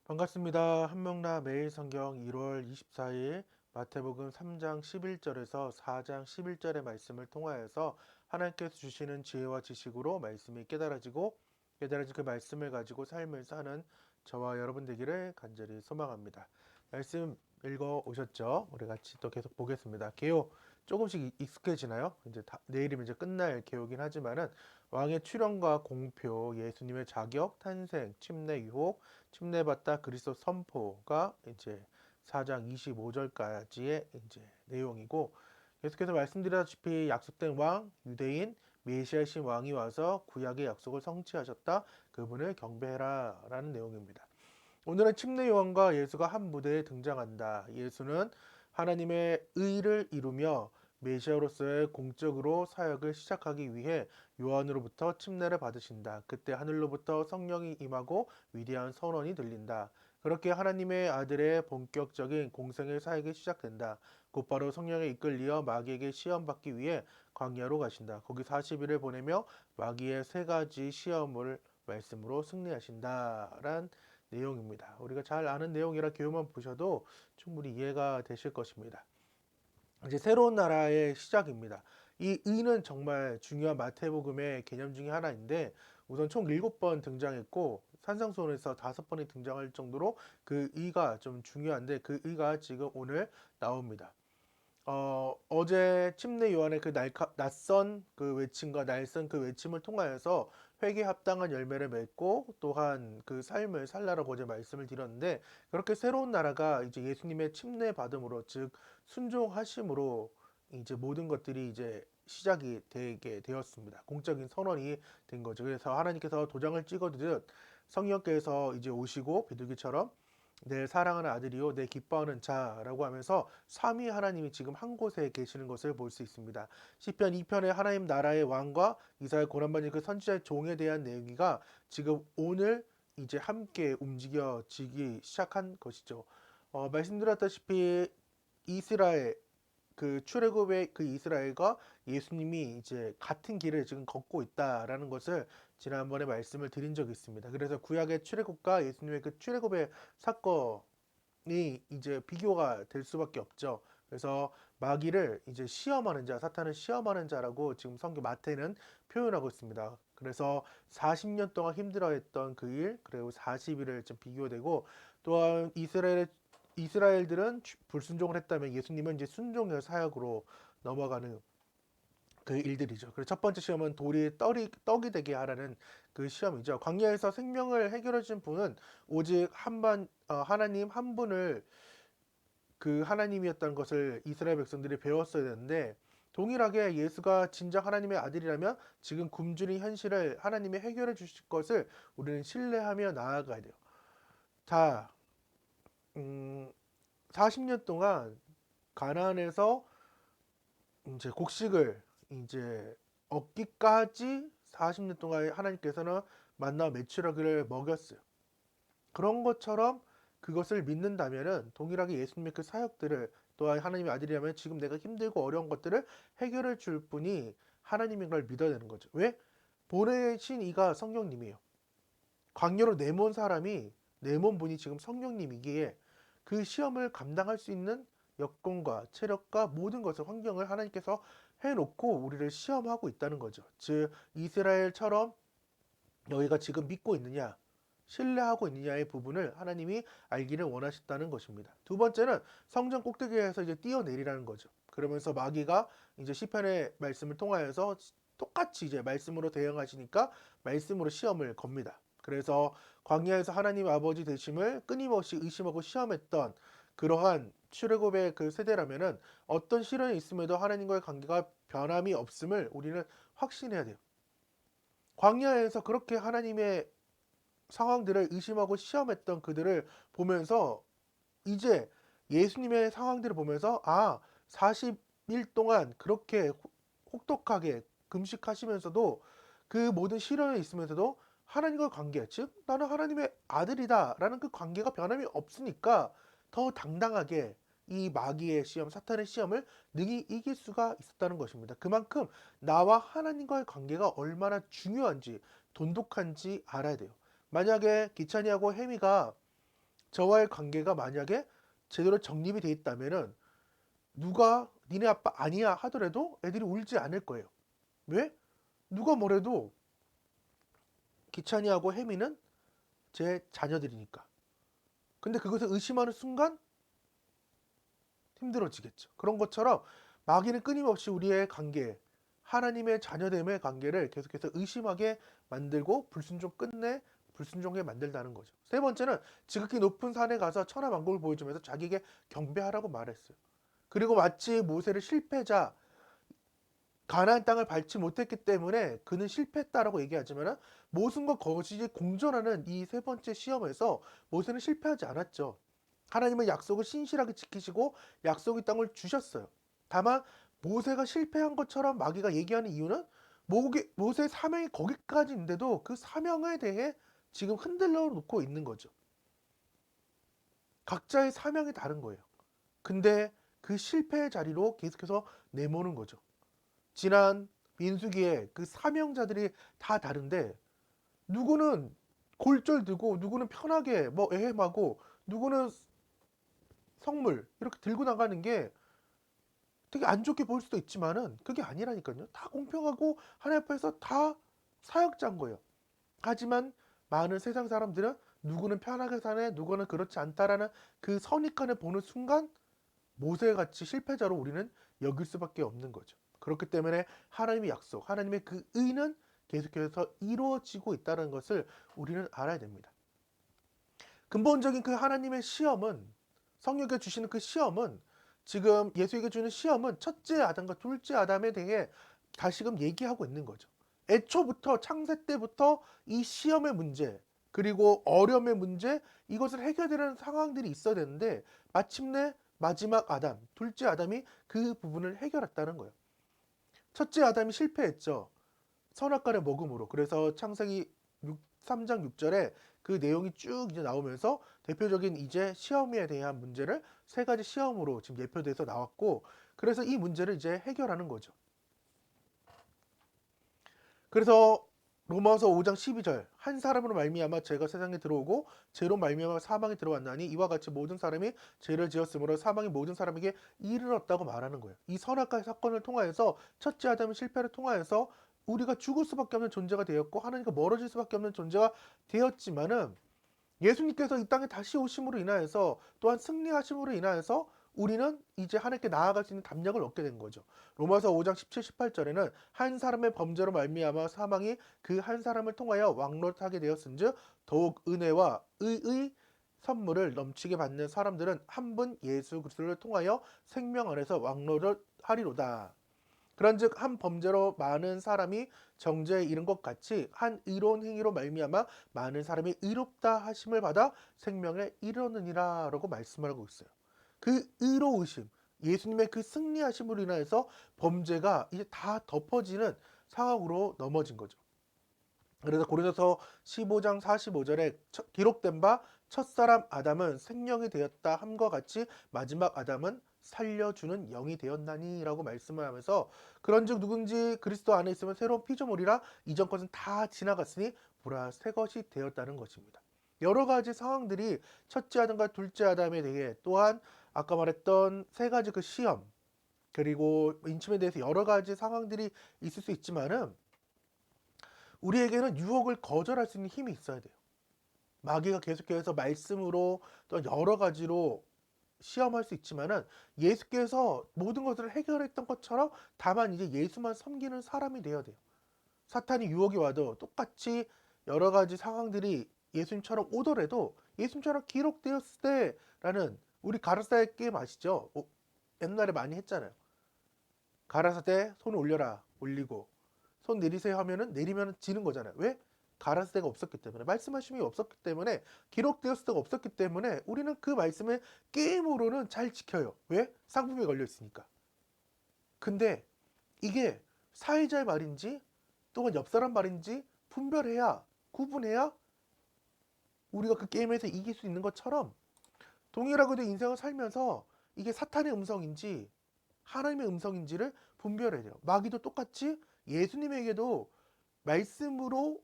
반갑습니다. 한명나 매일 성경 1월 24일 마태복음 3장 11절에서 4장 11절의 말씀을 통하여서 하나님께서 주시는 지혜와 지식으로 말씀이 깨달아진 그 말씀을 가지고 삶을 사는 저와 여러분 되기를 간절히 소망합니다. 말씀 읽어 오셨죠? 우리 같이 또 계속 보겠습니다. 개요 조금씩 익숙해지나요? 내일이면 이제 끝날 개요긴 하지만은 왕의 출현과 공표, 예수님의 자격, 탄생, 침례 유혹, 침례받다 그리스도 선포가 이제 4장 25절까지의 이제 내용이고, 계속해서 말씀드렸다시피 약속된 왕, 유대인, 메시아신 왕이 와서 구약의 약속을 성취하셨다. 그분을 경배해라 라는 내용입니다. 오늘은 침례 요한과 예수가 한 무대에 등장한다. 예수는 하나님의 의를 이루며 메시아로서의 공적으로 사역을 시작하기 위해 요한으로부터 침례를 받으신다. 그때 하늘로부터 성령이 임하고 위대한 선언이 들린다. 그렇게 하나님의 아들의 본격적인 공생의 사역이 시작된다. 곧바로 성령에 이끌리어 마귀에게 시험받기 위해 광야로 가신다. 거기 40일을 보내며 마귀의 세 가지 시험을 말씀으로 승리하신다란 내용입니다. 우리가 잘 아는 내용이라 교훈만 보셔도 충분히 이해가 되실 것입니다. 이제 새로운 나라의 시작입니다. 이 의는 정말 중요한 마태복음의 개념 중에 하나인데, 우선 총 7번 등장했고 산상수훈에서 5번이 등장할 정도로 그 의가 좀 중요한데, 그 의가 지금 오늘 나옵니다. 어제 침례 요한의 그 낯선 그 외침과 날선 그 외침을 통하여서 회개 합당한 열매를 맺고 또한 그 삶을 살라라고 어제 말씀을 드렸는데, 그렇게 새로운 나라가 이제 예수님의 침례 받음으로, 즉 순종하심으로 이제 모든 것들이 이제 시작이 되게 되었습니다. 공적인 선언이 된 거죠. 그래서 하나님께서 도장을 찍어두듯 성령께서 이제 오시고 비둘기처럼 내 사랑하는 아들이요 내 기뻐하는 자라고 하면서 삼위 하나님이 지금 한 곳에 계시는 것을 볼 수 있습니다. 시편 2편의 하나님 나라의 왕과 이스라엘 고난받은 그 선지자의 종에 대한 내용이가 지금 오늘 이제 함께 움직여지기 시작한 것이죠. 말씀드렸다시피 이스라엘, 그 출애굽의 그 이스라엘과 예수님이 이제 같은 길을 지금 걷고 있다라는 것을 지난번에 말씀을 드린 적이 있습니다. 그래서 구약의 출애굽과 예수님의 그 출애굽의 사건이 이제 비교가 될 수밖에 없죠. 그래서 마귀를 이제 시험하는 자, 사탄을 시험하는 자라고 지금 성경 마태는 표현하고 있습니다. 그래서 40년 동안 힘들어했던 그 일, 그리고 40일을 좀 비교되고, 또한 이스라엘들은 불순종을 했다면 예수님은 이제 순종의 사역으로 넘어가는 그 일들이죠. 그래서 첫 번째 시험은 돌이 떡이 되게 하라는 그 시험이죠. 광야에서 생명을 해결해 준 분은 오직 하나님 한 분을, 그 하나님이었다는 것을 이스라엘 백성들이 배웠어야 되는데, 동일하게 예수가 진정 하나님의 아들이라면 지금 굶주린 현실을 하나님이 해결해 주실 것을 우리는 신뢰하며 나아가야 돼요. 자, 음, 40년 동안 가나안에서 이제 곡식을 이제 얻기까지 40년 동안 하나님께서는 만나 메추라기를 먹였어요. 그런 것처럼 그것을 믿는다면은 동일하게 예수님의 그 사역들을, 또한 하나님의 아들이라면 지금 내가 힘들고 어려운 것들을 해결해 줄 분이 하나님인 걸 믿어야 되는 거죠. 왜? 보내신 이가 성령님이에요. 광야로 내몬 사람이, 내몬 분이 지금 성령님이기에 그 시험을 감당할 수 있는 여건과 체력과 모든 것을, 환경을 하나님께서 해놓고 우리를 시험하고 있다는 거죠. 즉 이스라엘처럼 너희가 지금 믿고 있느냐, 신뢰하고 있느냐의 부분을 하나님이 알기를 원하셨다는 것입니다. 두 번째는 성전 꼭대기에서 이제 뛰어내리라는 거죠. 그러면서 마귀가 이제 시편의 말씀을 통하여서 똑같이 이제 말씀으로 대응하시니까 말씀으로 시험을 겁니다. 그래서 광야에서 하나님 아버지 되심을 끊임없이 의심하고 시험했던 그러한 출애굽의 그 세대라면은 어떤 시련이 있음에도 하나님과의 관계가 변함이 없음을 우리는 확신해야 돼요. 광야에서 그렇게 하나님의 상황들을 의심하고 시험했던 그들을 보면서 이제 예수님의 상황들을 보면서, 40일 동안 그렇게 혹독하게 금식하시면서도 그 모든 시련이 있으면서도 하나님과 관계, 즉 나는 하나님의 아들이다 라는 그 관계가 변함이 없으니까 더 당당하게 이 마귀의 시험, 사탄의 시험을 능히 이길 수가 있었다는 것입니다. 그만큼 나와 하나님과의 관계가 얼마나 중요한지, 돈독한지 알아야 돼요. 만약에 기찬이하고 혜미가 저와의 관계가 만약에 제대로 정립이 돼 있다면은 누가 니네 아빠 아니야 하더라도 애들이 울지 않을 거예요. 왜? 누가 뭐래도 기찬이하고 혜미는 제 자녀들이니까. 근데 그것을 의심하는 순간 힘들어지겠죠. 그런 것처럼 마귀는 끊임없이 우리의 관계, 하나님의 자녀됨의 관계를 계속해서 의심하게 만들고 끝내 불순종하게 만들다는 거죠. 세 번째는 지극히 높은 산에 가서 천하만국을 보여주면서 자기에게 경배하라고 말했어요. 그리고 마치 모세를 실패자, 가나안 땅을 밟지 못했기 때문에 그는 실패했다라고 얘기하지만 모순과 거짓이 공존하는 이 세 번째 시험에서 모세는 실패하지 않았죠. 하나님은 약속을 신실하게 지키시고 약속의 땅을 주셨어요. 다만 모세가 실패한 것처럼 마귀가 얘기하는 이유는 모세의 사명이 거기까지인데도 그 사명에 대해 지금 흔들러 놓고 있는 거죠. 각자의 사명이 다른 거예요. 근데 그 실패의 자리로 계속해서 내모는 거죠. 지난 민수기에 그 사명자들이 다 다른데 누구는 골절 들고 누구는 편하게 뭐 애헴하고 누구는 성물 이렇게 들고 나가는 게 되게 안 좋게 보일 수도 있지만은 그게 아니라니까요. 다 공평하고 하나님 앞에서 다 사역자인 거예요. 하지만 많은 세상 사람들은 누구는 편하게 사네, 누구는 그렇지 않다라는 그 선입관을 보는 순간 모세같이 실패자로 우리는 여길 수밖에 없는 거죠. 그렇기 때문에 하나님의 약속, 하나님의 그 의는 계속해서 이루어지고 있다는 것을 우리는 알아야 됩니다. 근본적인 그 하나님의 시험은, 성령께 주시는 그 시험은, 지금 예수에게 주는 시험은 첫째 아담과 둘째 아담에 대해 다시금 얘기하고 있는 거죠. 애초부터 창세 때부터 이 시험의 문제, 그리고 어려움의 문제, 이것을 해결되는 상황들이 있어야 되는데 마침내 마지막 아담, 둘째 아담이 그 부분을 해결했다는 거예요. 첫째 아담이 실패했죠. 선악과를 먹음으로. 그래서 창세기 3장 6절에 그 내용이 쭉 이제 나오면서 대표적인 이제 시험에 대한 문제를 세 가지 시험으로 지금 예표돼서 나왔고, 그래서 이 문제를 이제 해결하는 거죠. 그래서 로마서 5장 12절, 한 사람으로 말미암아 죄가 세상에 들어오고 죄로 말미암아 사망이 들어왔나니 이와 같이 모든 사람이 죄를 지었으므로 사망이 모든 사람에게 이르렀다고 말하는 거예요. 이 선악과의 사건을 통하여서 첫째 아담의 실패를 통하여서 우리가 죽을 수밖에 없는 존재가 되었고 하나님과 멀어질 수밖에 없는 존재가 되었지만은 예수님께서 이 땅에 다시 오심으로 인하여서 또한 승리하심으로 인하여서 우리는 이제 하나님께 나아갈 수 있는 담력을 얻게 된 거죠. 로마서 5장 17, 18절에는 한 사람의 범죄로 말미암아 사망이 그 한 사람을 통하여 왕노릇하게 되었은즉 더욱 은혜와 의의 선물을 넘치게 받는 사람들은 한 분 예수 그리스도를 통하여 생명 안에서 왕노릇하리로다. 그런즉 한 범죄로 많은 사람이 정죄에 이른 것 같이 한 의로운 행위로 말미암아 많은 사람이 의롭다 하심을 받아 생명에 이르느니라라고 말씀하고 있어요. 그 의로우심, 예수님의 그 승리하심으로 인하여서 범죄가 이제 다 덮어지는 상황으로 넘어진 거죠. 그래서 고린도서 15장 45절에 기록된 바 첫사람 아담은 생명이 되었다 함과 같이 마지막 아담은 살려주는 영이 되었나니라고 말씀을 하면서 그런즉 누군지 그리스도 안에 있으면 새로운 피조물이라 이전 것은 다 지나갔으니 보라 새 것이 되었다는 것입니다. 여러 가지 상황들이 첫째 아담과 둘째 아담에 대해 또한 아까 말했던 세 가지 그 시험 그리고 인침에 대해서 여러 가지 상황들이 있을 수 있지만은 우리에게는 유혹을 거절할 수 있는 힘이 있어야 돼요. 마귀가 계속해서 말씀으로 또 여러 가지로 시험할 수 있지만은 예수께서 모든 것을 해결했던 것처럼 다만 이제 예수만 섬기는 사람이 되어야 돼요. 사탄이 유혹이 와도 똑같이 여러 가지 상황들이 예수님처럼 오더라도 예수님처럼 기록되었을 때라는 우리 가라사의 게임 아시죠? 옛날에 많이 했잖아요. 가라사대 손 올려라 올리고 손 내리세요 하면은 내리면 지는 거잖아요. 왜? 가라사대가 없었기 때문에 말씀하심이 없었기 때문에 기록되었을 때가 없었기 때문에 우리는 그 말씀을 게임으로는 잘 지켜요. 왜? 상품에 걸려 있으니까. 근데 이게 사회자의 말인지 또는 옆 사람 말인지 분별해야 구분해야 우리가 그 게임에서 이길 수 있는 것처럼 동일하게도 인생을 살면서 이게 사탄의 음성인지 하나님의 음성인지를 분별해야 돼요. 마귀도 똑같이 예수님에게도 말씀으로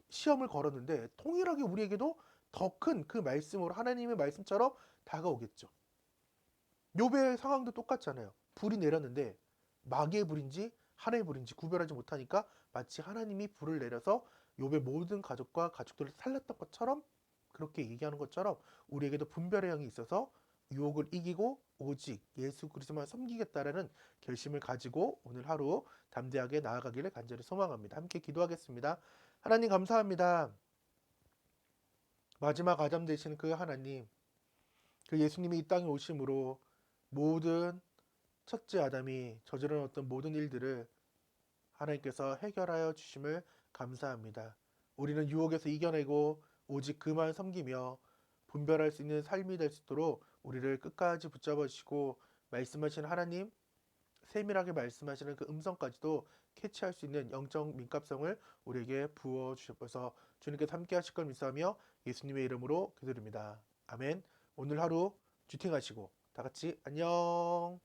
시험을 걸었는데 동일하게 우리에게도 더 큰 그 말씀으로 하나님의 말씀처럼 다가오겠죠. 욥의 상황도 똑같잖아요. 불이 내렸는데 마귀의 불인지 하나님의 불인지 구별하지 못하니까 마치 하나님이 불을 내려서 욥의 모든 가족과 가족들을 살렸던 것처럼, 그렇게 얘기하는 것처럼 우리에게도 분별의 영이 있어서 유혹을 이기고 오직 예수 그리스도만 섬기겠다라는 결심을 가지고 오늘 하루 담대하게 나아가기를 간절히 소망합니다. 함께 기도하겠습니다. 하나님 감사합니다. 마지막 아담 되신 그 하나님, 그 예수님이 이 땅에 오심으로 모든 첫째 아담이 저지른 어떤 모든 일들을 하나님께서 해결하여 주심을 감사합니다. 우리는 유혹에서 이겨내고 오직 그만 섬기며 분별할 수 있는 삶이 될 수 있도록 우리를 끝까지 붙잡아 주시고, 말씀하시는 하나님, 세밀하게 말씀하시는 그 음성까지도 캐치할 수 있는 영적 민감성을 우리에게 부어 주셔서 주님께서 함께 하실 걸 믿사며 예수님의 이름으로 기도드립니다. 아멘. 오늘 하루 주팅하시고 다 같이 안녕.